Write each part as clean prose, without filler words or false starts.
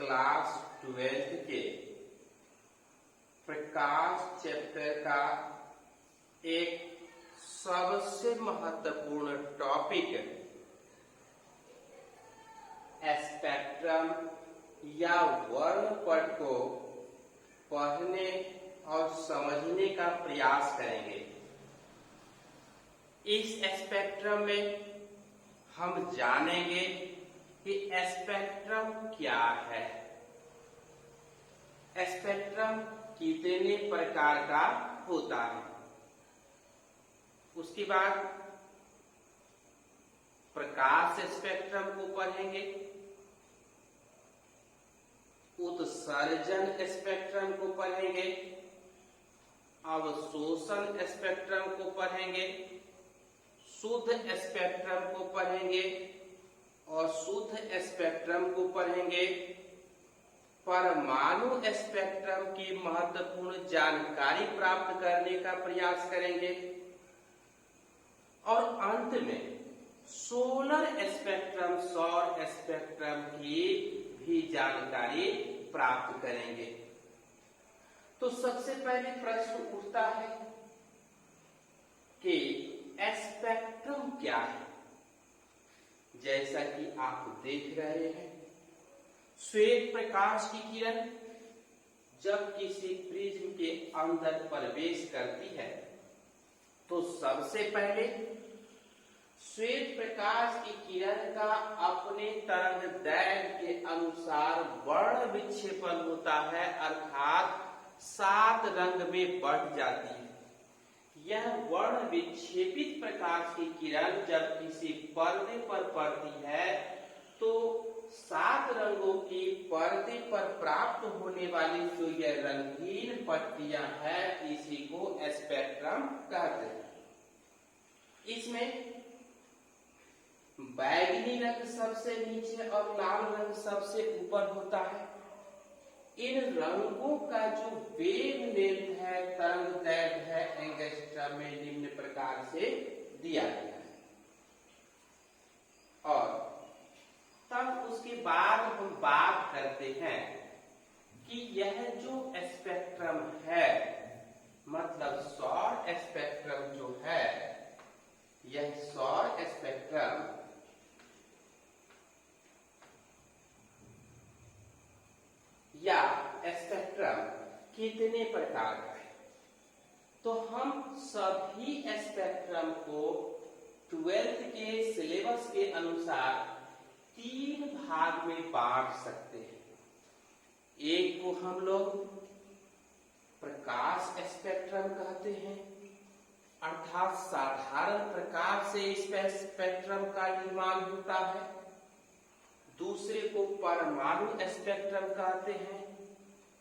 Class 12th के प्रकाश chapter का एक सबसे महत्वपूर्ण टॉपिक स्पेक्ट्रम या वर्णपट को पढ़ने और समझने का प्रयास करेंगे। इस स्पेक्ट्रम में हम जानेंगे कि स्पेक्ट्रम क्या है, स्पेक्ट्रम कितने प्रकार का होता है। उसके बाद प्रकाश स्पेक्ट्रम को पढ़ेंगे, उत्सर्जन स्पेक्ट्रम को पढ़ेंगे, अवशोषण स्पेक्ट्रम को पढ़ेंगे, शुद्ध स्पेक्ट्रम को पढ़ेंगे और शुद्ध स्पेक्ट्रम को पढ़ेंगे, परमाणु स्पेक्ट्रम की महत्वपूर्ण जानकारी प्राप्त करने का प्रयास करेंगे और अंत में सोलर स्पेक्ट्रम, सौर स्पेक्ट्रम की भी जानकारी प्राप्त करेंगे। तो सबसे पहले प्रश्न उठता है कि स्पेक्ट्रम क्या है। जैसा कि आप देख रहे हैं, श्वेत प्रकाश की किरण जब किसी प्रिज्म के अंदर प्रवेश करती है तो सबसे पहले श्वेत प्रकाश की किरण का अपने तरंगदैर्घ्य के अनुसार वर्ण विक्षेपण होता है, अर्थात 7 रंग में बढ़ जाती है। यह वर्ण विक्षेपित प्रकाश की किरण जब किसी पर्दे पर पड़ती है तो 7 रंगों की पर्दे पर प्राप्त होने वाली जो यह रंगीन पट्टियां हैं, इसी को स्पेक्ट्रम कहते हैं। इसमें बैगनी रंग सबसे नीचे और लाल रंग सबसे ऊपर होता है। इन रंगों का जो वेवलेंथ है, तरंगदैर्घ्य है, एंगस्ट्रम में निम्न प्रकार से दिया गया है। और तब उसके बाद हम बात करते हैं कि यह जो स्पेक्ट्रम है, मतलब सौर स्पेक्ट्रम जो है, यह सौर स्पेक्ट्रम या स्पेक्ट्रम कितने प्रकार का है। तो हम सभी स्पेक्ट्रम को 12th के सिलेबस के अनुसार 3 भाग में बांट सकते हैं। एक को हम लोग प्रकाश स्पेक्ट्रम कहते हैं, अर्थात साधारण प्रकाश से इस स्पेक्ट्रम का निर्माण होता है। दूसरे को परमाणु स्पेक्ट्रम कहते हैं,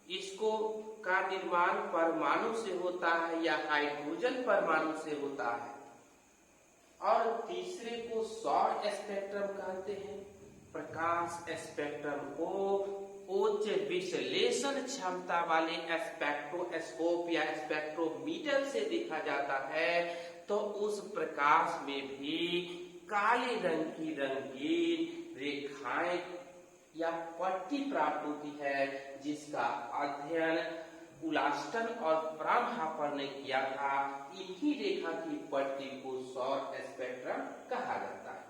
इसको का निर्माण परमाणु से होता है या हाइड्रोजन परमाणु से होता है। और तीसरे को सौर स्पेक्ट्रम कहते हैं। प्रकाश स्पेक्ट्रम को उच्च विश्लेषण क्षमता वाले स्पेक्ट्रोस्कोप या स्पेक्ट्रोमीटर से देखा जाता है तो उस प्रकाश में भी काले रंग की रंगीन रेखाएं या पट्टी प्राप्त होती है, जिसका अध्ययन उलास्टन और फ्राउनहोफर ने किया था। इन्हीं रेखा की पट्टी को सौर स्पेक्ट्रम कहा जाता है।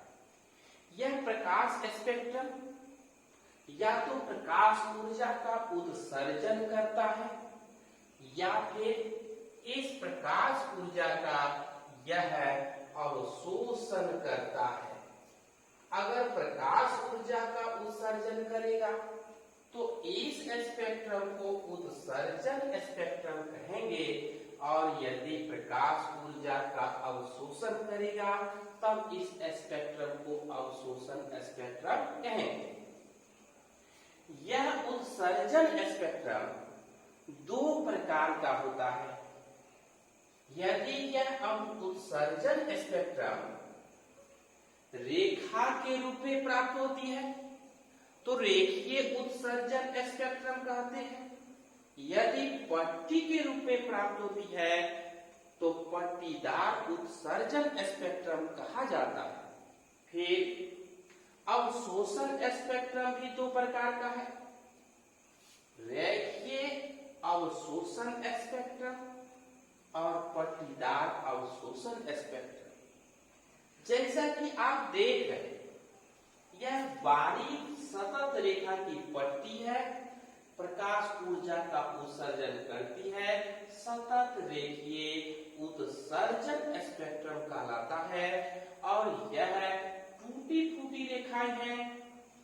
यह प्रकाश स्पेक्ट्रम या तो प्रकाश ऊर्जा का उत्सर्जन करता है या फिर इस प्रकाश ऊर्जा का यह अवशोषण करता है। अगर प्रकाश ऊर्जा का उत्सर्जन करेगा तो इस स्पेक्ट्रम को उत्सर्जन स्पेक्ट्रम कहेंगे, और यदि प्रकाश ऊर्जा का अवशोषण करेगा तब इस स्पेक्ट्रम को अवशोषण स्पेक्ट्रम कहेंगे। यह उत्सर्जन स्पेक्ट्रम 2 प्रकार का होता है। यदि यह उत्सर्जन स्पेक्ट्रम रेखा के रूप में प्राप्त होती है तो रेखीय उत्सर्जन स्पेक्ट्रम कहते हैं। यदि पट्टी के रूप में प्राप्त होती है तो पट्टीदार उत्सर्जन स्पेक्ट्रम कहा जाता है। फिर अवशोषण स्पेक्ट्रम भी 2 प्रकार का है। रेखीय अवशोषण स्पेक्ट्रम और पट्टीदार अवशोषण स्पेक्ट्रम। जैसा कि आप देख रहे हैं, यह बारीक सतत रेखा की पट्टी है, प्रकाश ऊर्जा का उत्सर्जन करती है, सतत रेखीय उत्सर्जन स्पेक्ट्रम कहलाता है। और यह टूटी फूटी रेखाएं हैं,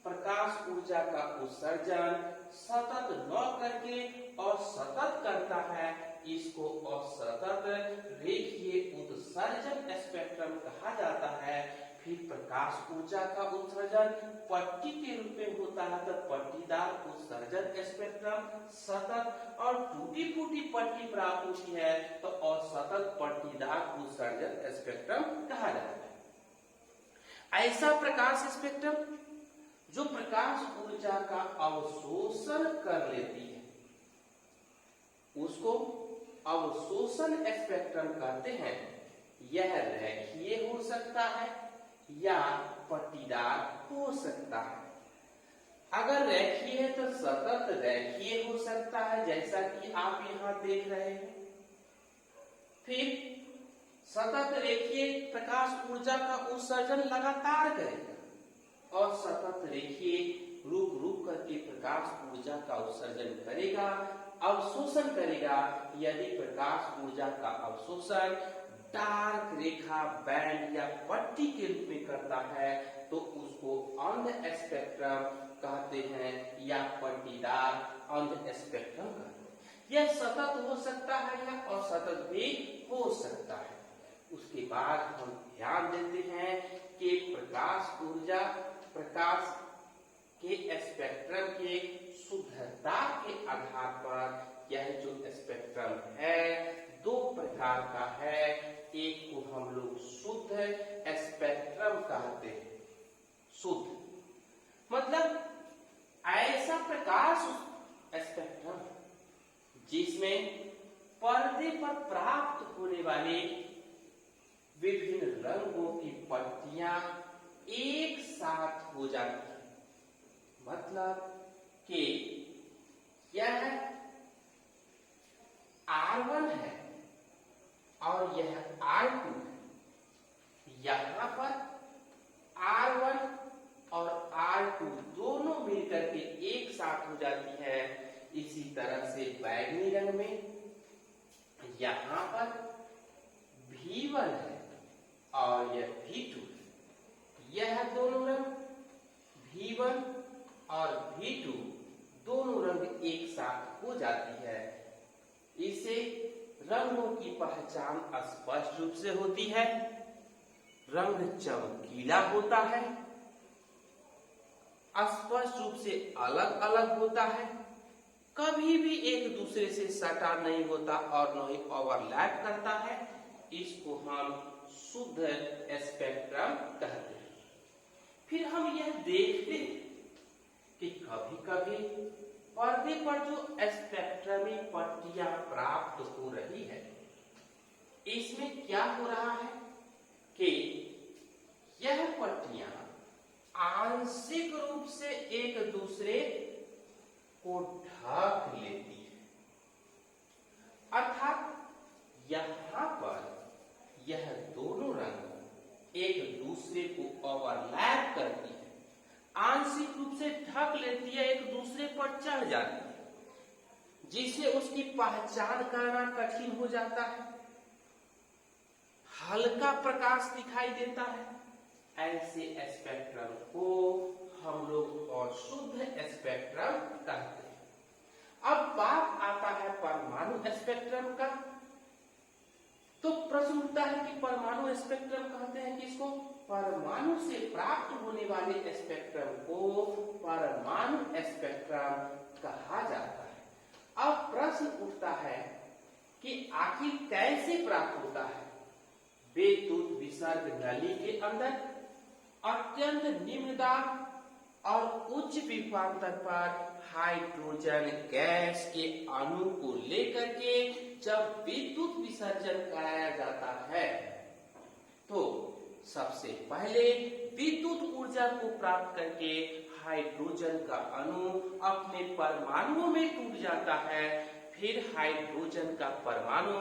प्रकाश ऊर्जा का उत्सर्जन सतत न करके और सतत करता है, इसको असतत रेखीय उत्सर्जन स्पेक्ट्रम कहा जाता है। फिर प्रकाश ऊर्जा का उत्सर्जन पट्टी के रूप में होता है तो पट्टीदार उत्सर्जन स्पेक्ट्रम, सतत और टूटी फूटी पट्टी प्राप्त होती है तो असतत पट्टीदार उत्सर्जन स्पेक्ट्रम कहा जाता है। ऐसा प्रकाश स्पेक्ट्रम जो प्रकाश ऊर्जा का अवशोषण कर लेती है उसको अवशोषण स्पेक्ट्रम कहते हैं। यह रेखीय हो सकता है या पट्टीदार हो सकता है। अगर रेखीय है तो सतत रेखीय हो सकता है, जैसा कि आप यहाँ देख रहे हैं। फिर सतत रेखीय प्रकाश ऊर्जा का उत्सर्जन लगातार करेगा और सतत रेखीय रुक रुक करके प्रकाश ऊर्जा का उत्सर्जन करेगा, अवशोषण करेगा। यदि प्रकाश ऊर्जा का अवशोषण डार्क रेखा, बैंड या पट्टी के रूप में करता है तो उसको अंध स्पेक्ट्रम कहते हैं या पट्टीदार अंध स्पेक्ट्रम कहते हैं। यह सतत हो सकता है या असतत भी हो सकता है। उसके बाद हम ध्यान देते हैं कि प्रकाश ऊर्जा प्रकाश के स्पेक्ट्रम के शुद्धता के आधार पर यह जो स्पेक्ट्रम है दो प्रकार का है। एक को हम लोग शुद्ध स्पेक्ट्रम कहते हैं। शुद्ध मतलब ऐसा प्रकाश स्पेक्ट्रम जिसमें पर्दे पर प्राप्त होने वाले विभिन्न रंगों की पट्टियां एक साथ हो जाती है। मतलब कि यह R1 है और यह R2 है। यहां पर R1 और R2 दोनों मिलकर के एक साथ हो जाती है। इसी तरह से बैंगनी रंग में यहां पर V1 है और यह V2 है। यह दोनों रंग V1 और V2 दोनों रंग एक साथ हो जाती है। इसे रंगों की पहचान स्पष्ट रूप से होती है। रंग चमकीला होता है, स्पष्ट रूप से अलग अलग होता है, कभी भी एक दूसरे से सटा नहीं होता और न ही ओवरलैप करता है। इसको हम शुद्ध स्पेक्ट्रम कहते हैं। फिर हम यह देखते हैं कि कभी कभी पर्दे पर जो स्पेक्ट्रमी पट्टियां प्राप्त हो रही है, इसमें क्या हो रहा है कि यह पट्टियां आंशिक रूप से एक दूसरे को ढक लेती है। अर्थात यहां पर यह दोनों रंग एक दूसरे को ओवरलैप करती है, आंशिक रूप से ढक लेती है, एक दूसरे पर चढ़ जाती है, जिससे उसकी पहचान करना कठिन हो जाता है। हल्का प्रकाश दिखाई देता है। ऐसे स्पेक्ट्रम को हम लोग अशुद्ध स्पेक्ट्रम कहते हैं। अब बात आता है परमाणु स्पेक्ट्रम का। तो प्रश्न उठता है कि परमाणु स्पेक्ट्रम कहते हैं किसको? परमाणु से प्राप्त होने वाले स्पेक्ट्रम को परमाणु स्पेक्ट्रम कहा जाता है। अब प्रश्न उठता है कि आखिर कैसे प्राप्त होता है? विद्युत विसर्ग नली के अंदर अत्यंत निम्न दाब और उच्च विभवांतर पर हाइड्रोजन गैस के अणु को लेकर के जब विद्युत विसर्जन कराया जाता है तो सबसे पहले विद्युत ऊर्जा को प्राप्त करके हाइड्रोजन का अणु अपने परमाणुओं में टूट जाता है। फिर हाइड्रोजन का परमाणु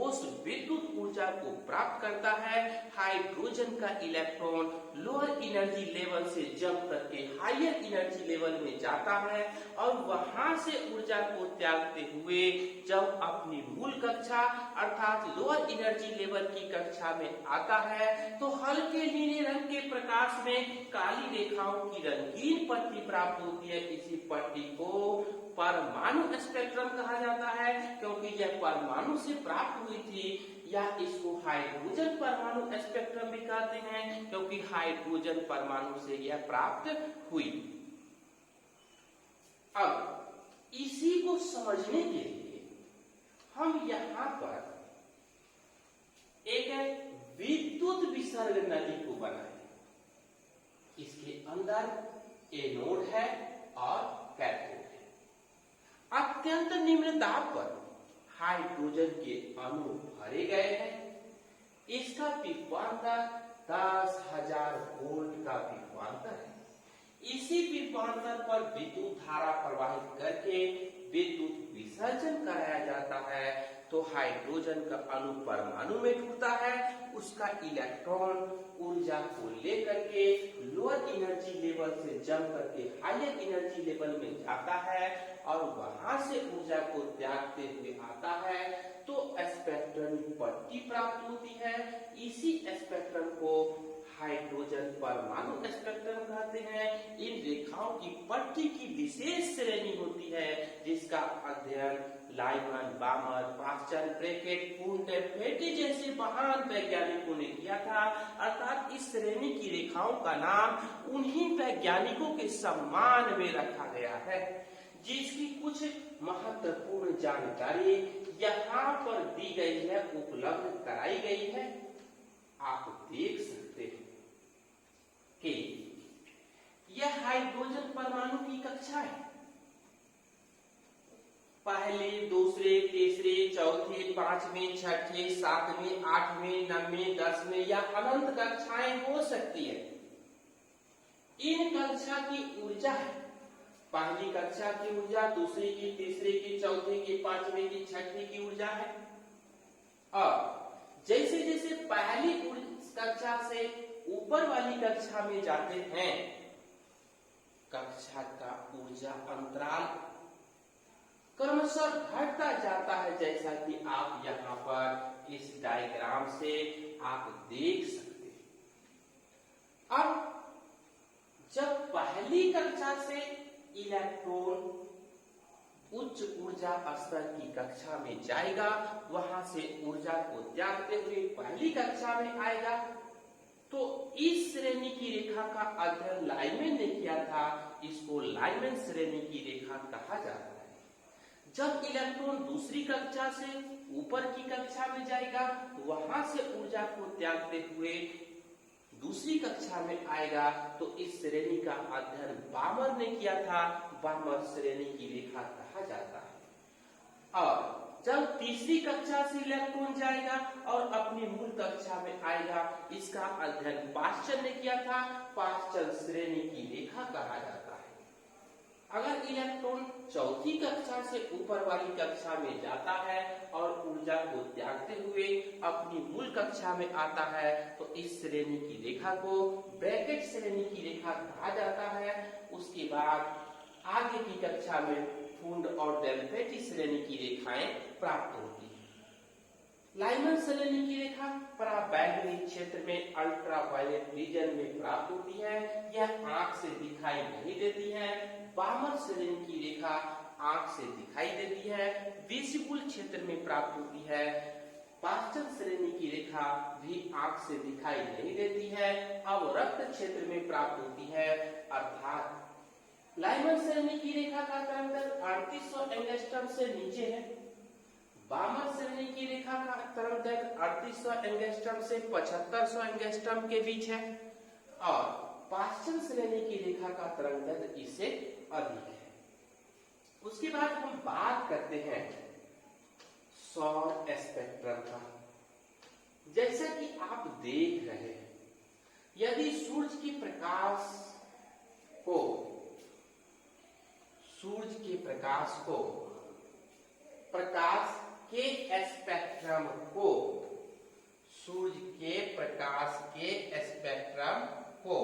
उस विद्युत ऊर्जा को प्राप्त करता है। हाइड्रोजन का इलेक्ट्रॉन लोअर एनर्जी लेवल से जंप करके हायर एनर्जी लेवल में जाता है और वहां से ऊर्जा को त्यागते हुए जब अपनी मूल कक्षा अर्थात लोअर एनर्जी लेवल की कक्षा में आता है तो हल्के नीले रंग के प्रकाश में काली रेखाओं की रंगीन पट्टी प्राप्त होती है। इसी पट्टी को परमाणु स्पेक्ट्रम कहा जाता है, क्योंकि यह परमाणु से प्राप्त हुई थी। या इसको हाइड्रोजन परमाणु स्पेक्ट्रम भी कहते हैं, क्योंकि हाइड्रोजन परमाणु से यह प्राप्त हुई। अब इसी को समझने के लिए हम यहाँ पर एक विद्युत विसर्ग नली को बनाए। इसके अंदर एनोड है और कैथोड है। अत्यंत निम्न दाब पर हाइड्रोजन के अणु भरे गए हैं। इसका विभवांतर 10,000 वोल्ट का विभवांतर है। इसी विभवांतर पर विद्युत धारा प्रवाहित करके विद्युत विसर्जन कराया जाता है। तो हाइड्रोजन का अणु परमाणु में टूटता है, उसका इलेक्ट्रॉन ऊर्जा को लेकर के लोअर एनर्जी लेवल से जंप करके हायर एनर्जी लेवल में जाता है और वहां से ऊर्जा को त्यागते हुए आता है तो स्पेक्ट्रम पट्टी प्राप्त होती है। इसी स्पेक्ट्रम को हाइड्रोजन परमाणु स्पेक्ट्रम कहते हैं। इन रेखाओं की पट्टी की विशेष श्रेणी होती है जिसका अध्ययन लाइमन, बामर, पास्चर, ब्रैकेट, फेटी जैसे महान वैज्ञानिकों ने किया था। अर्थात इस श्रेणी की रेखाओं का नाम उन्हीं वैज्ञानिकों के सम्मान में रखा गया है, जिसकी कुछ महत्वपूर्ण जानकारी यहाँ पर दी गई है, उपलब्ध कराई गई है। आप देख सकते हैं कि यह हाइड्रोजन परमाणु की कक्षा है। पहले, दूसरे, तीसरे, चौथे, पांचवें, छठे, सातवें, आठवें, नवें, 10वें या अनंत कक्षाएं हो सकती है। इन कक्षा की ऊर्जा है पहली कक्षा की ऊर्जा, दूसरी की, तीसरे की, चौथे की, पांचवें की, छठवीं की ऊर्जा है। और जैसे जैसे पहली कक्षा से ऊपर वाली कक्षा में जाते हैं, कक्षा का ऊर्जा अंतराल क्रमशः घटता जाता है, जैसा कि आप यहाँ पर इस डायग्राम से आप देख सकते हैं। अब जब पहली कक्षा से इलेक्ट्रॉन उच्च ऊर्जा स्तर की कक्षा में जाएगा, वहां से ऊर्जा को त्यागते हुए पहली कक्षा में आएगा, तो इस श्रेणी की रेखा का अध्ययन लाइमैन ने किया था। इसको लाइमैन श्रेणी की रेखा कहा जाता है। जब इलेक्ट्रॉन दूसरी कक्षा से ऊपर की कक्षा में जाएगा, वहां से ऊर्जा को त्यागते हुए दूसरी कक्षा में आएगा, तो इस श्रेणी का अध्ययन बामर ने किया था। बामर श्रेणी की रेखा कहा जाता है। और जब तीसरी कक्षा से इलेक्ट्रॉन जाएगा और अपनी मूल कक्षा में आएगा, इसका अध्ययन पास्चर ने किया था। पास्चर श्रेणी की रेखा कहा जाता है। अगर इलेक्ट्रॉन चौथी कक्षा से ऊपर वाली कक्षा में जाता है और ऊर्जा को त्यागते हुए अपनी मूल कक्षा में आता है, तो इस श्रेणी की रेखा को ब्रैकेट श्रेणी की रेखा कहा जाता है। उसके बाद आगे की कक्षा में फुंड और डेल्फेटी श्रेणी की रेखाएं प्राप्त होती है। लाइमन श्रेणी की रेखा पराबैंगनी क्षेत्र में अल्ट्रावायलेट रीजन में प्राप्त होती है। यह आंख से दिखाई नहीं देती है। बामर श्रेणी की रेखा आंख से दिखाई देती है, विजिबल क्षेत्र में प्राप्त होती है। पास्चर श्रेणी की रेखा भी आंख से दिखाई नहीं देती है, अब रक्त क्षेत्र में प्राप्त होती है। अर्थात लाइमन श्रेणी की रेखा का तरंगदैर्घ्य 3800 एंगस्ट्रॉम से नीचे है। बामर श्रेणी की रेखा का तरंगदैर्घ्य 3800 एंगस्ट्रॉम से 7500 एंगस्ट्रॉम के बीच है और पास्चर श्रेणी की रेखा का तरंगदैर्घ्य इससे अधिक है। उसके बाद हम बात करते हैं सौर स्पेक्ट्रम का। जैसा कि आप देख रहे हैं, यदि सूर्य के प्रकाश को सूरज के प्रकाश को, प्रकाश के स्पेक्ट्रम को, सूरज के प्रकाश के स्पेक्ट्रम को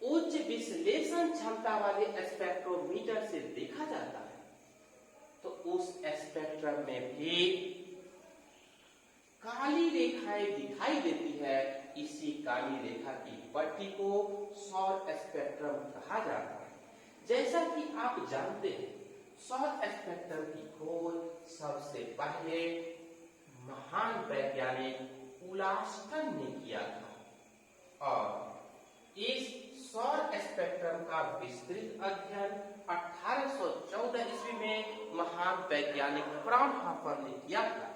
उच्च विश्लेषण क्षमता वाले स्पेक्ट्रोमीटर से देखा जाता है, तो उस स्पेक्ट्रम में भी काली रेखाएं दिखाई देती है। इसी काली रेखा की पट्टी को सौर स्पेक्ट्रम कहा जाता है। जैसा कि आप जानते हैं, सौर स्पेक्ट्रम की खोज सबसे पहले महान वैज्ञानिक उलास्टन ने किया था और इस सौर स्पेक्ट्रम का विस्तृत अध्ययन 1814 ईस्वी में महान वैज्ञानिक फ्राउनहोफर ने किया था।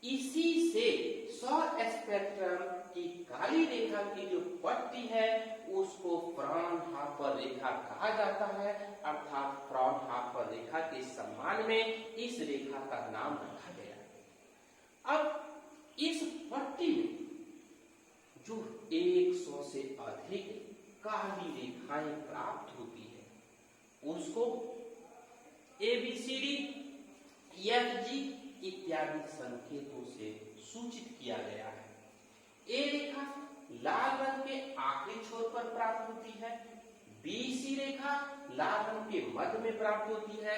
इसी से सौर स्पेक्ट्रम की काली रेखा की जो पट्टी है उसको फ्राउनहोफर रेखा कहा जाता है, अर्थात फ्राउनहोफर रेखा के सम्मान में इस रेखा का नाम रखा गया। अब इस पट्टी में जो 100 से अधिक काली रेखाएं प्राप्त होती है उसको ABCD, EFG इत्यादि संकेतों से सूचित किया गया है। ए रेखा लाल रंग के आखिरी छोर पर प्राप्त होती है, BC रेखा लाल रंग के मध्य में प्राप्त होती है,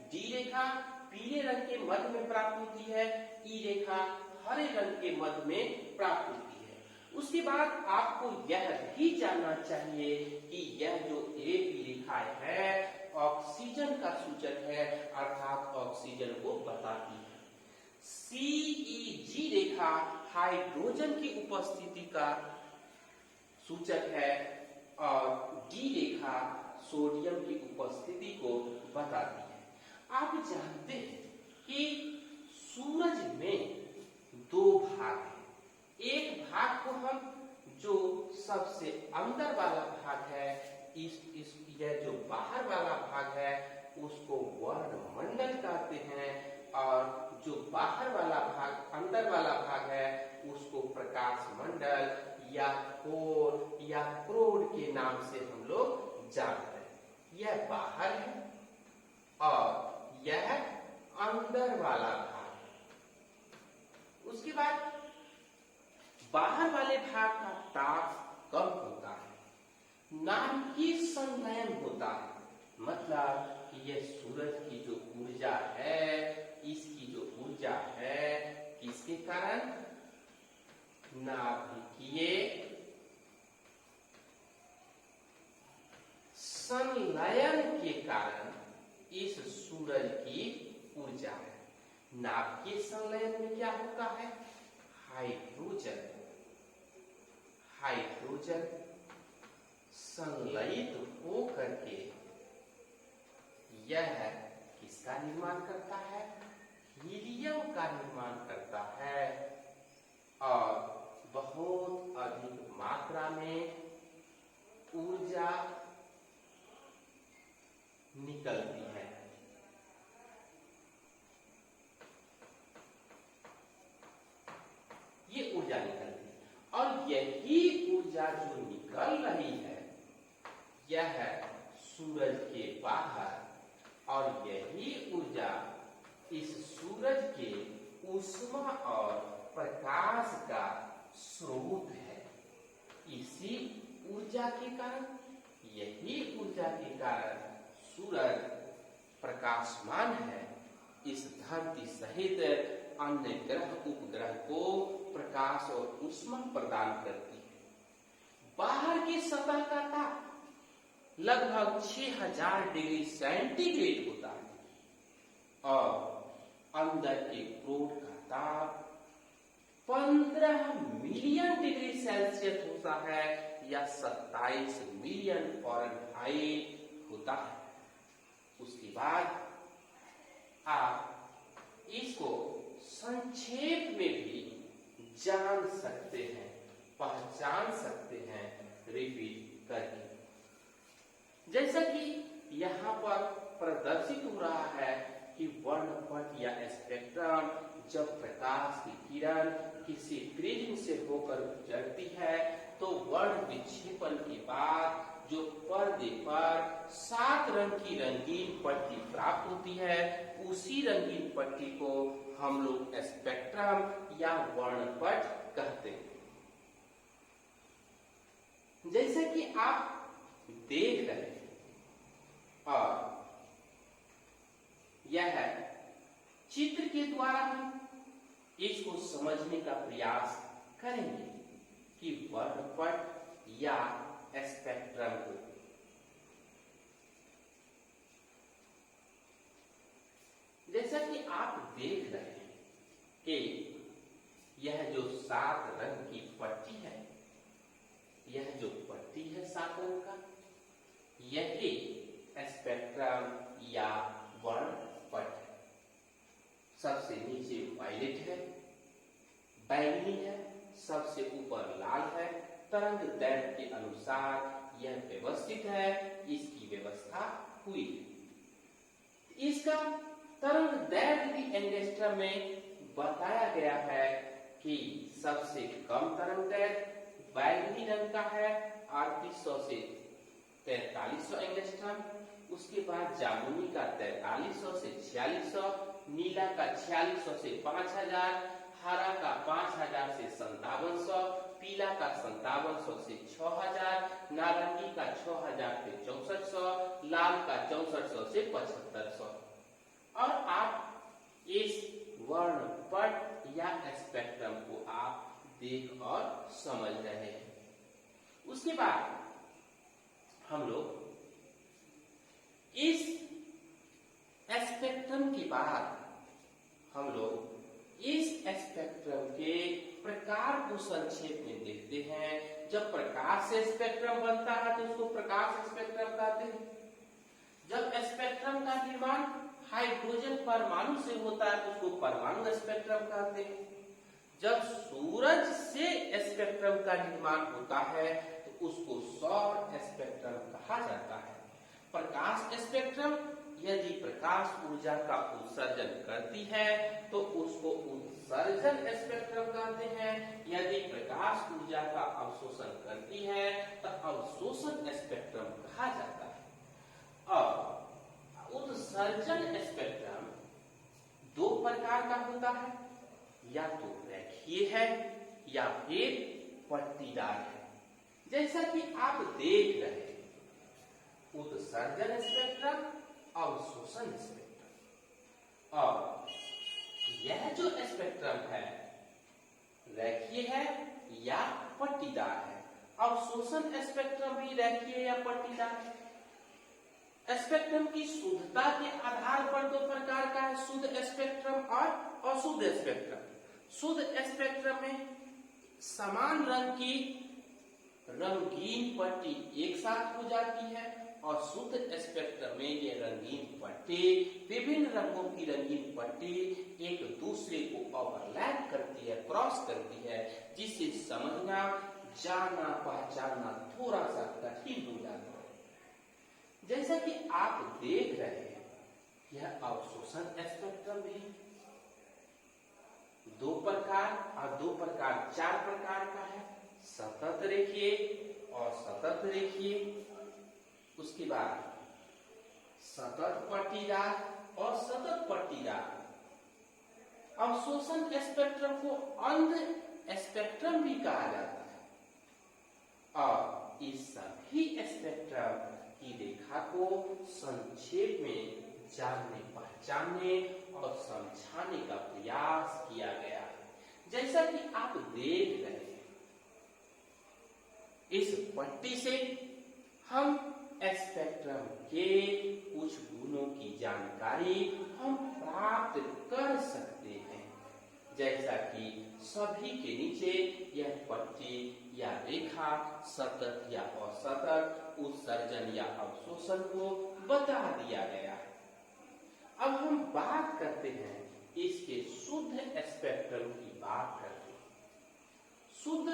D रेखा पीले रंग के मध्य में प्राप्त होती है, E रेखा हरे रंग के मध्य में प्राप्त होती है। उसके बाद आपको यह भी जानना चाहिए कि यह जो AB रेखा है ऑक्सीजन का सूचक है, अर्थात ऑक्सीजन को बताती है। CEG रेखा हाइड्रोजन की उपस्थिति का सूचक है और D रेखा सोडियम की उपस्थिति को बताती है। आप जानते हैं कि सूरज में दो भाग हैं। एक भाग को हम जो सबसे अंदर वाला भाग है, यह जो बाहर वाला भाग है उसको वर्णमंडल कहते हैं और जो बाहर वाला भाग, अंदर वाला भाग है उसको प्रकाश मंडल या कोर या क्रोड के नाम से हम लोग जानते हैं। यह बाहर है और यह अंदर वाला भाग है। उसके बाद बाहर वाले भाग का ताप कम होता है, नाभिकीय संलयन होता है, मतलब कि यह सूरज की जो ऊर्जा है, इसकी जो ऊर्जा है किसके कारण? नाभिकीय संलयन के कारण इस सूरज की ऊर्जा है। नाभिकीय संलयन में क्या होता है? हाइड्रोजन संलयित होकर के यह किसका निर्माण करता है? हीलियम का निर्माण करता है और बहुत अधिक मात्रा में ऊर्जा निकलती है। ये ऊर्जा निकलती है और यही ऊर्जा जो निकल रही है यह सूरज के बाहर, और यही ऊर्जा इस सूरज के ऊष्मा और प्रकाश का स्रोत है। इसी ऊर्जा के कारण, यही ऊर्जा के कारण सूरज प्रकाशमान है। इस धरती सहित अन्य ग्रह उपग्रह को प्रकाश और ऊष्मा प्रदान करती है। बाहर की सतह का ताप लगभग 6000 डिग्री सेंटीग्रेड होता है और अंदर के क्रोड का ताप 15 मिलियन डिग्री सेल्सियस होता है या 27 मिलियन फ़ारेनहाइट होता है। उसके बाद आप इसको संक्षेप में भी जान सकते हैं, पहचान सकते हैं रिपीट करके। जैसा कि यहाँ पर प्रदर्शित हो रहा है कि वर्णपट या स्पेक्ट्रम जब प्रकाश की किरण किसी प्रिज्म से होकर गुजरती है तो वर्ण विक्षेपण के बाद जो पर्दे पर 7 रंग की रंगीन पट्टी प्राप्त होती है, उसी रंगीन पट्टी को हम लोग स्पेक्ट्रम या वर्णपट कहते हैं। जैसे कि आप देख रहे हैं और यह चित्र के द्वारा हम इसको समझने का प्रयास करेंगे कि वर्णपट या स्पेक्ट्रम को जैसा कि आप देख रहे हैं कि यह जो 7 रंग की पट्टी है, यह जो पट्टी है 7 रंग का, यही स्पेक्ट्रम या वर्णपट है। सबसे नीचे वायलेट है, बैंगनी है, सबसे ऊपर लाल है। तरंग दैर्घ्य के अनुसार यह व्यवस्थित है, इसकी व्यवस्था हुई है। इसका तरंग दैर्घ्य भी एंगस्ट्रम में बताया गया है कि सबसे कम तरंग दैर्घ्य बैंगनी रंग का है 3800 से 4300 एंगस्ट्रम। उसके बाद जामुनी का 4300 से 4600, नीला का 4600 से 5000, हरा का 5000 से 5700, पीला का 5700 से 6000, नारंगी का 6000 से 6400, लाल का 6400 से 7500। और आप इस वर्णपट या स्पेक्ट्रम को आप देख और समझ रहे हैं। उसके बाद हम लोग इस स्पेक्ट्रम के बाद हम लोग इस स्पेक्ट्रम के प्रकार को संक्षेप में देखते हैं। जब प्रकाश से स्पेक्ट्रम बनता है तो उसको प्रकाश स्पेक्ट्रम कहते हैं। जब स्पेक्ट्रम का निर्माण हाइड्रोजन परमाणु से होता है तो उसको परमाणु स्पेक्ट्रम कहते हैं। जब सूरज से स्पेक्ट्रम का निर्माण होता है तो उसको सौर स्पेक्ट्रम कहा जाता है। प्रकाश स्पेक्ट्रम यदि प्रकाश ऊर्जा का उत्सर्जन करती है तो उसको उत्सर्जन स्पेक्ट्रम कहते हैं। यदि प्रकाश ऊर्जा का अवशोषण करती है तो अवशोषण स्पेक्ट्रम कहा जाता है। अब उत्सर्जन स्पेक्ट्रम 2 प्रकार का होता है, या तो रेखीय है या फिर पट्टीदार है। जैसा कि आप देख रहे हैं उत्सर्जन स्पेक्ट्रम, अवशोषण स्पेक्ट्रम। और यह जो स्पेक्ट्रम है रेखीय है या पट्टीदार है। अवशोषण स्पेक्ट्रम भी रेखीय या पट्टीदार है। स्पेक्ट्रम की शुद्धता के आधार पर 2 प्रकार का है, शुद्ध स्पेक्ट्रम और अशुद्ध स्पेक्ट्रम। शुद्ध स्पेक्ट्रम में समान रंग की रंगीन पट्टी एक साथ हो जाती है और शुद्ध स्पेक्ट्रम में ये रंगीन पट्टी, विभिन्न रंगों की रंगीन पट्टी एक दूसरे को ओवरलैप करती है, क्रॉस करती है, जिससे समझना, जानना, पहचानना थोड़ा सा कठिन हो जाता है। जैसा कि आप देख रहे हैं यह अवशोषण स्पेक्ट्रम भी 2 प्रकार और 2 प्रकार 4 प्रकार का है, सतत रेखीय और सतत रेखीय। उसके बाद सतत पट्टीदार और सतत पट्टीदार। अवशोषण स्पेक्ट्रम को अंध स्पेक्ट्रम भी कहा जाता है। और इस सभी स्पेक्ट्रम की रेखा को संक्षेप में जानने, पहचानने और समझाने का प्रयास किया गया है। जैसा कि आप देख रहे हैं इस पट्टी से हम स्पेक्ट्रम के कुछ गुणों की जानकारी हम प्राप्त कर सकते हैं। जैसा कि सभी के नीचे यह पट्टी या रेखा सतत या असतत, उत्सर्जन या अवशोषण को बता दिया गया है। अब हम बात करते हैं इसके शुद्ध स्पेक्ट्रम की बात करते हैं। शुद्ध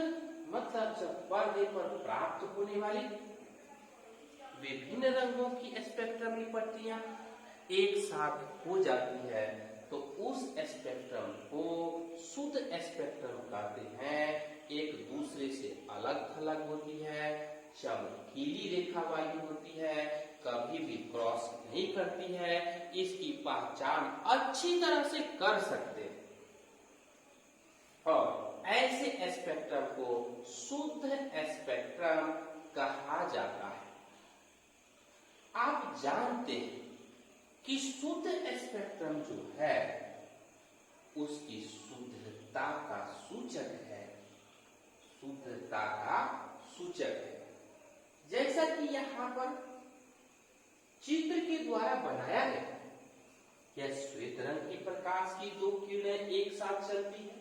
मतलब जब पर्दे पर प्राप्त होने वाली विभिन्न रंगों की स्पेक्ट्रम की पट्टियां एक साथ हो जाती है तो उस स्पेक्ट्रम को शुद्ध स्पेक्ट्रम कहते हैं। एक दूसरे से अलग थलग होती है, चमकीली रेखा वाली होती है, कभी भी क्रॉस नहीं करती है, इसकी पहचान अच्छी तरह से कर सकते हैं और ऐसे स्पेक्ट्रम को शुद्ध स्पेक्ट्रम कहा जाता है। आप जानते हैं कि शुद्ध स्पेक्ट्रम जो है उसकी शुद्धता का सूचक है, शुद्धता का सूचक है। जैसा कि यहाँ पर चित्र के द्वारा बनाया गया, यह श्वेत रंग की प्रकाश की दो किरणें एक साथ चलती है।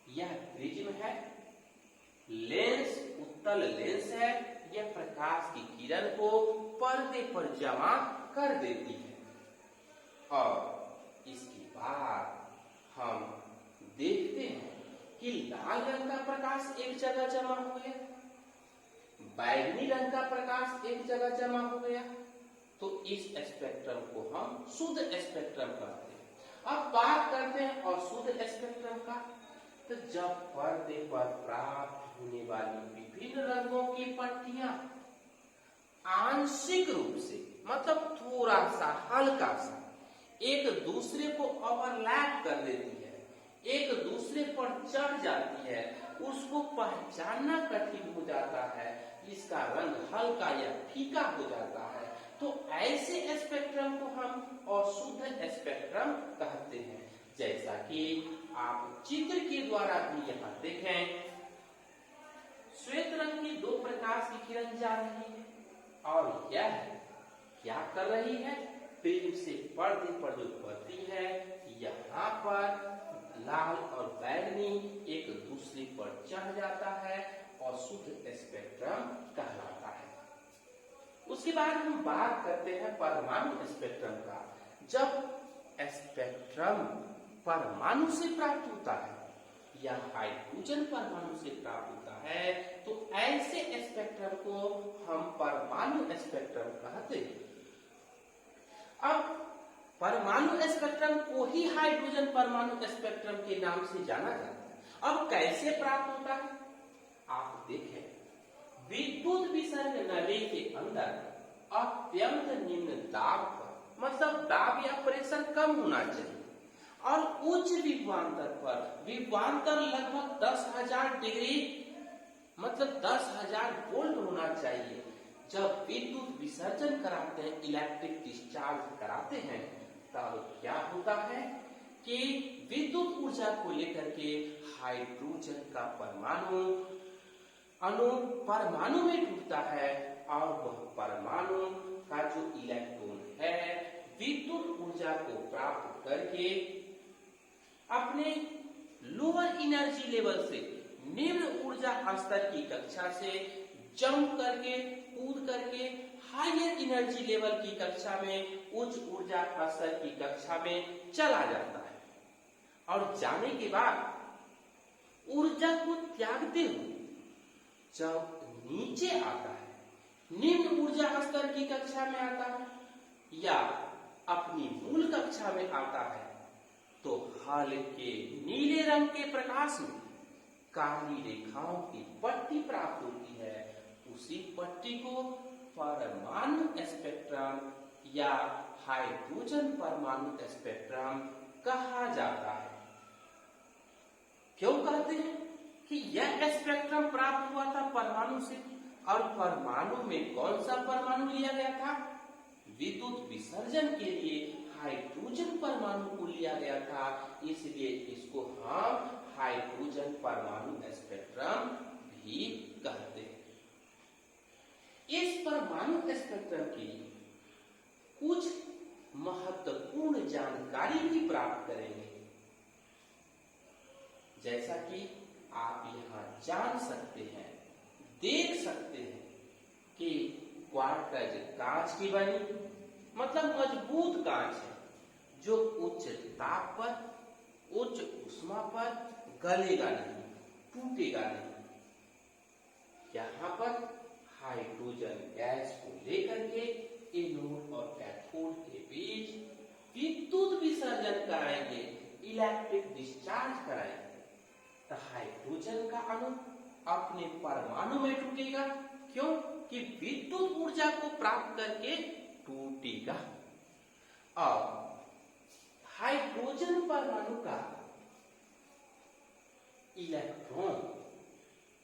यह प्रिज्म है, लेंस उत्तल लेंस है, यह प्रकाश की किरण को पर्दे पर जमा कर देती है और इसके बाद हम देखते हैं कि लाल रंग का प्रकाश एक जगह जमा हो गया, बैगनी रंग का प्रकाश एक जगह जमा हो गया, तो इस स्पेक्ट्रम को हम शुद्ध स्पेक्ट्रम कहते हैं। अब बात करते हैं अशुद्ध स्पेक्ट्रम का। तो जब पर्दे पर प्राप्त होने वाली विभिन्न रंगों की पट्टियां आंशिक रूप से मतलब थोड़ा सा हल्का सा एक दूसरे को ओवरलैप कर देती है, एक दूसरे पर चढ़ जाती है, उसको पहचानना कठिन हो जाता है, इसका रंग हल्का या फीका हो जाता है, तो ऐसे स्पेक्ट्रम को हम अशुद्ध स्पेक्ट्रम कहते हैं। जैसा कि आप चित्र के द्वारा भी यहाँ देखें, श्वेत रंग की दो प्रकाश की किरण जा रही है और यह क्या कर रही है, प्रिज्म से पर्दे पर जो पड़ती है यहाँ पर लाल और बैगनी एक दूसरे पर चढ़ जाता है और शुद्ध स्पेक्ट्रम कहलाता है। उसके बाद हम बात करते हैं परमाणु स्पेक्ट्रम का। जब स्पेक्ट्रम परमाणु से प्राप्त होता है या हाइड्रोजन परमाणु से प्राप्त होता है तो ऐसे स्पेक्ट्रम को हम परमाणु स्पेक्ट्रम कहते हैं। अब परमाणु स्पेक्ट्रम को ही हाइड्रोजन परमाणु स्पेक्ट्रम के नाम से जाना जाता है। अब कैसे प्राप्त होता है आप देखें, विद्युत विसर्ग नली के अंदर अत्यंत निम्न दाब पर, मतलब दाब या प्रेशर कम होना चाहिए और उच्च विभवांतर पर, विभवांतर लगभग 10,000 डिग्री मतलब 10,000 वोल्ट होना चाहिए। जब विद्युत विसर्जन कराते हैं, इलेक्ट्रिक डिस्चार्ज कराते हैं, तब क्या होता है कि विद्युत ऊर्जा को लेकर के हाइड्रोजन का परमाणु अणु परमाणु में टूटता है और वह परमाणु का जो इलेक्ट्रॉन है विद्युत ऊर्जा को प्राप्त करके अपने लोअर एनर्जी लेवल से, निम्न ऊर्जा स्तर की कक्षा से जंप करके, कूद करके हायर एनर्जी लेवल की कक्षा में, उच्च ऊर्जा स्तर की कक्षा में चला जाता है और जाने के बाद ऊर्जा को त्यागते हुए जब नीचे आता है, निम्न ऊर्जा स्तर की कक्षा में आता है या अपनी मूल कक्षा में आता है, तो हल्के नीले रंग के प्रकाश में काली रेखाओं की पट्टी प्राप्त होती है। उसी पट्टी को परमाणु स्पेक्ट्रम या हाइड्रोजन परमाणु स्पेक्ट्रम कहा जाता है। क्यों कहते हैं कि यह स्पेक्ट्रम प्राप्त हुआ था परमाणु से, और परमाणु में कौन सा परमाणु लिया गया था, विद्युत विसर्जन के लिए हाइड्रोजन परमाणु को लिया गया था, इसलिए इसको हम हाइड्रोजन परमाणु स्पेक्ट्रम भी कहते हैं। इस परमाणु स्पेक्ट्रम की कुछ महत्वपूर्ण जानकारी भी प्राप्त करेंगे, जैसा कि आप यहाँ जान सकते हैं, देख सकते हैं कि क्वार्ट्ज कांच की बनी, मतलब मजबूत कांच है जो उच्च ताप पर, उच्च ऊष्मा पर गलेगा नहीं, टूटेगा नहीं। यहाँ पर हाइड्रोजन गैस को लेकर के एनोड और कैथोड कैथोड के बीच विद्युत विसर्जन कराएंगे, इलेक्ट्रिक डिस्चार्ज कराएंगे, तो हाइड्रोजन का अणु अपने परमाणु में टूटेगा। क्यों? कि विद्युत ऊर्जा को प्राप्त करके टूटेगा। और हाइड्रोजन परमाणु का इलेक्ट्रॉन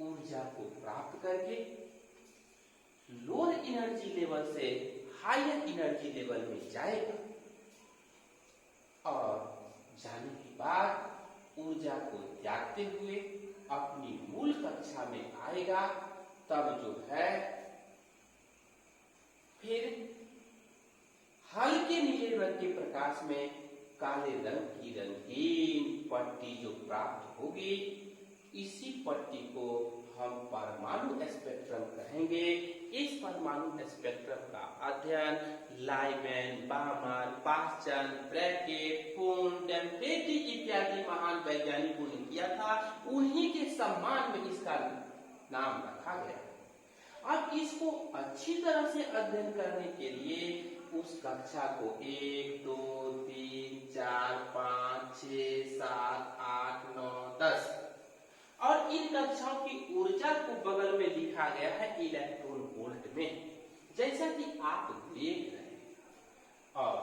ऊर्जा को प्राप्त करके लोअर एनर्जी लेवल से हायर एनर्जी लेवल में जाएगा और जाने के बाद ऊर्जा को त्यागते हुए अपनी मूल कक्षा में आएगा। तब जो है फिर हल्के नीले रंग के प्रकाश में काले रंग की रंगीन पट्टी जो प्राप्त होगी, इसी पट्टी को हम परमाणु स्पेक्ट्रम कहेंगे। इस परमाणु स्पेक्ट्रम का अध्ययन लाइमैन, बामर, पाश्चर, ब्रैकेट, पूर्ण, डेम्पेटी इत्यादि महान वैज्ञानिकों ने किया था। उन्हीं के सम्मान में इसका नाम रखा गया। अब इसको अच्छी तरह से अध्ययन करने के लिए उस कक्षा को 1, 2, 3, 4, 5, 6, 7, 8, 9, 10 और इन कक्षाओं की ऊर्जा को बगल में लिखा गया है इलेक्ट्रॉन वोल्ट में, जैसा कि आप देख रहे हैं। और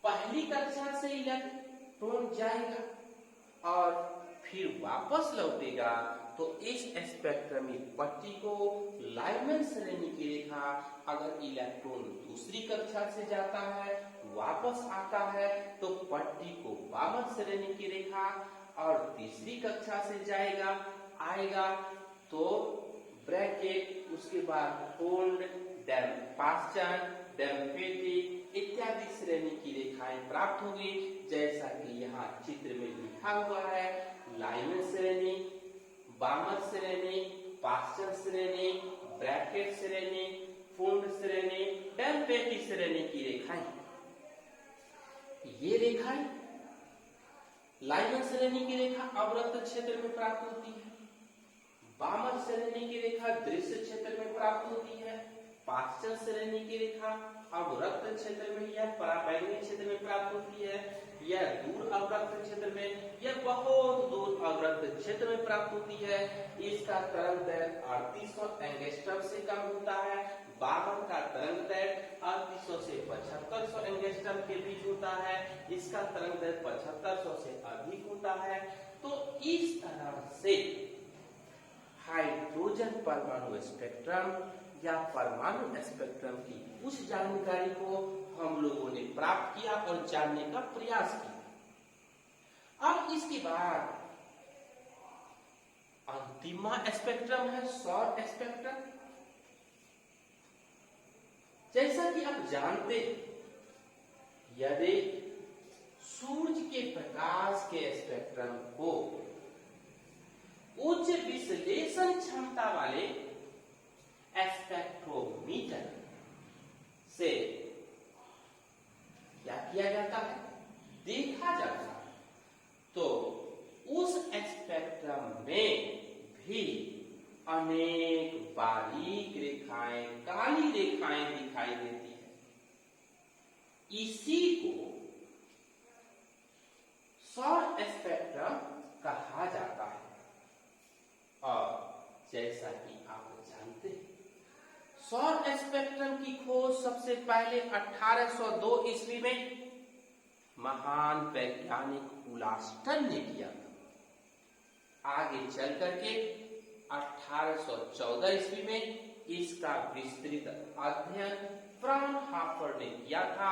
पहली कक्षा से इलेक्ट्रॉन जाएगा और फिर वापस लौटेगा, तो इस स्पेक्ट्रमी पट्टी को लाइमैन श्रेणी की रेखा, अगर इलेक्ट्रॉन दूसरी कक्षा से जाता है वापस आता है तो पट्टी को बामर श्रेणी की रेखा, और तीसरी कक्षा से जाएगा आएगा तो ब्रैकेट, उसके बाद पूर्ण, पाश्चर, डेम्पेटी इत्यादि श्रेणी की रेखाएं प्राप्त होगी। जैसा कि यहाँ चित्र में लिखा हुआ है, लाइमैन श्रेणी, बामर श्रेणी, पाश्चर श्रेणी, ब्रैकेट श्रेणी, पूर्ण श्रेणी, डेम्पेटी श्रेणी की रेखाएं। ये रेखाएं लाइमैन श्रेणी की रेखा अवरक्त क्षेत्र में प्राप्त होती है, बामर श्रेणी की रेखा दृश्य क्षेत्र में प्राप्त होती है, पाश्चर श्रेणी की रेखा अवरक्त क्षेत्र में या पराबैंगनी क्षेत्र में प्राप्त होती है, या दूर अवरक्त क्षेत्र में या बहुत दूर अवरक्त क्षेत्र में प्राप्त होती है। इसका तरंग दैर्घ्य 3800 एंगस्ट्रम से कम होता है। बामर का तरंग दैर्घ्य 3800 से 7500 एंगस्ट्रम के बीच होता है। इसका तरंग दैर्घ्य 7500 से अधिक होता है। तो इस तरह से हाइड्रोजन परमाणु स्पेक्ट्रम या परमाणु स्पेक्ट्रम की उस जानकारी को हम लोगों ने प्राप्त किया और जानने का प्रयास किया। अब इसके बाद अंतिम स्पेक्ट्रम है सौर स्पेक्ट्रम। जैसा कि आप जानते हैं, यदि सूर्य के प्रकाश के स्पेक्ट्रम को उच्च विश्लेषण क्षमता वाले स्पेक्ट्रोमीटर से क्या किया जाता है, देखा जाता है, तो उस स्पेक्ट्रम में भी अनेक बारीक रेखाएं, काली रेखाएं दिखाई देती है। इसी को सौर स्पेक्ट्रम कहा जाता है। और जैसा कि आप जानते हैं, सौर स्पेक्ट्रम की खोज सबसे पहले 1802 ईस्वी में महान वैज्ञानिक उलास्टन ने किया था। आगे चल करके 1814 ईस्वी में इसका विस्तृत अध्ययन फ्राउनहोफर ने किया था।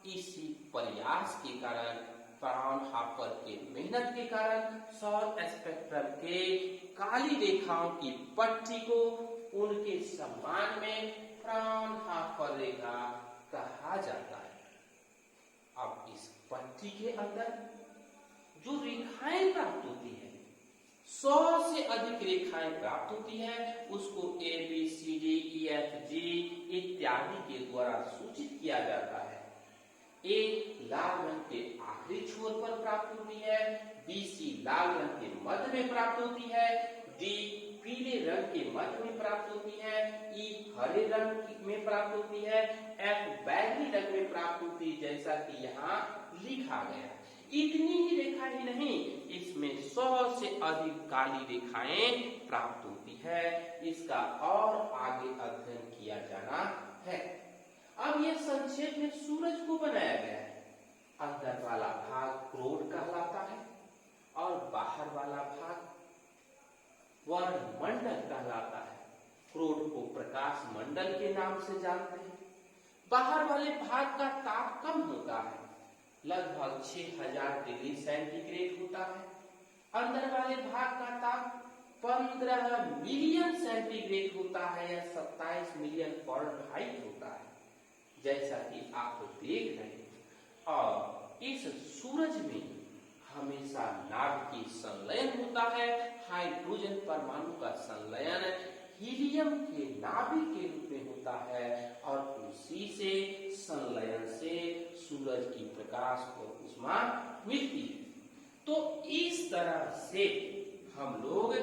इसी प्रयास के कारण, फ्राउनहोफर के मेहनत के कारण सौर स्पेक्ट्रम के काली रेखाओं की पट्टी को उनके सम्मान में फ्राउनहोफर रेखा कहा जाता है। अब इस पट्टी के अंदर जो रेखाएं प्राप्त होती है, 100 से अधिक रेखाएं प्राप्त होती है, उसको A, B, C, D, E, F, G इत्यादि के द्वारा सूचित किया जाता है। A लाल रंग के आखिरी छोर पर प्राप्त होती है, B, C लाल रंग के मध्य में प्राप्त होती है, D पीले रंग के मध्य में प्राप्त होती है, ई हरे रंग में प्राप्त होती है, एफ बैंगनी रंग में प्राप्त होती है, जैसा कि यहाँ लिखा गया। इतनी ही रेखा ही नहीं, इसमें 100 से अधिक काली रेखाएं प्राप्त होती है। इसका और आगे अध्ययन किया जाना है। अब ये संक्षेप में सूरज को बनाया गया है। अंदर वाला भाग क्रोड कहलाता है और बाहर वाला भाग वर्णमंडल कहलाता है। क्रोड को प्रकाश मंडल के नाम से जानते हैं। बाहर वाले भाग का ताप कम होता है, लगभग 6000 डिग्री सेंटीग्रेड होता है। अंदर वाले भाग का ताप 15 मिलियन सेंटीग्रेड होता है या 27 मिलियन फ़ारेनहाइट होता है, जैसा कि आप देख रहे हैं। और इस सूरज में हमेशा नाभिकीय संलयन होता है। हाइड्रोजन परमाणु का संलयन हीलियम के नाभिक के रूप में होता है और उसी से संलयन से सूरज की प्रकाश और ऊष्मा मिलती है। तो इस तरह से हम लोग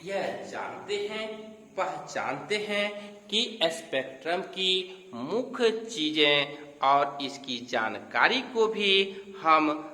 यह जानते हैं, पहचानते हैं कि स्पेक्ट्रम की मुख्य चीजें और इसकी जानकारी को भी हम